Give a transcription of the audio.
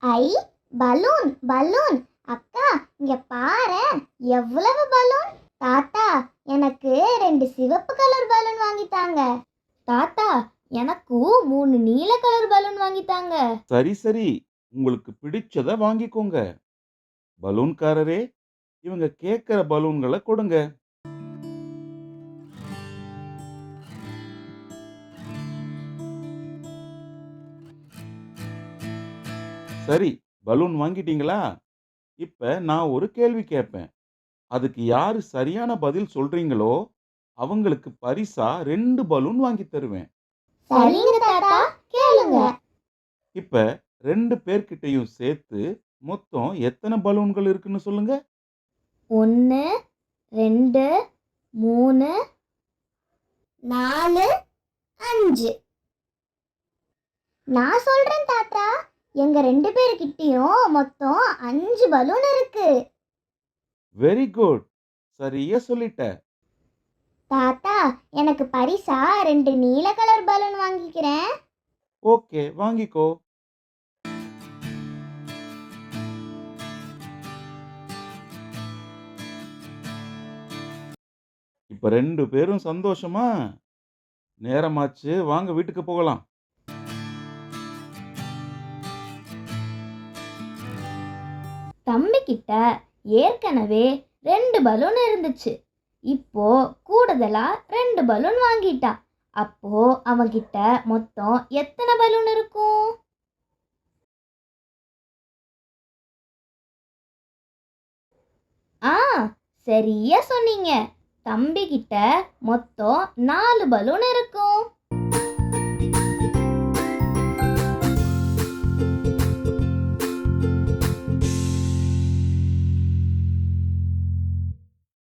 ஐ, balloon balloon. அக்கா, இங்க பாரு, எவ்வளவு பலூன். தாத்தா, எனக்கு 2 சிவப்பு கலர் பலூன் வாங்கித்தாங்க. தாத்தா, எனக்கும் 3 நீல கலர் பலூன் வாங்கித்தாங்க. சரி சரி, உங்களுக்கு பிடிச்சத வாங்கிக்கோங்க. பலூன்காரரே, இவங்க கேட்கிற பலூன்களை கொடுங்க. சரி, பலூன் வாங்கிட்டீங்களா? இப்ப நான் ஒரு கேள்வி கேட்பேன். அதுக்கு யாரு சரியான பதில் சொல்றீங்களோ அவங்களுக்கு பரிசா 2 பலூன் வாங்கி தருவேன். சரிங்க தாத்தா, கேளுங்க. இப்ப 2 பேர்கிட்டயும் சேர்த்து மொத்தம் எத்தனை பலூன்கள் இருக்குன்னு சொல்லுங்க. 1, 2, 3, 4, 5. நான் சொல்றேன் தாத்தா, எங்க 2 பேர்கிட்டயும் மொத்தம் 5 பலூன் இருக்கு. Very good. சரியா சொல்லிட்ட. தாத்தா, எனக்கு பரிசா 2 நீல கலர் பலூன் வாங்கிக்கிறேன். ஓகே, வாங்கிக்கோ. இப்ப 2 பேரும் சந்தோஷமா? நேரமாச்சு, வாங்க வீட்டுக்கு போகலாம். தம்பி கிட்ட ஏற்கனவே 2 பலூன் இருந்துச்சு. இப்போ கூடுதலா 2 பலூன் வாங்கிட்டான். அப்போ அவன்கிட்ட மொத்தம் எத்தனை பலூன் இருக்கும்? ஆ, சரியா சொன்னீங்க. தம்பி கிட்ட மொத்தம் 4 பலூன் இருக்கும்.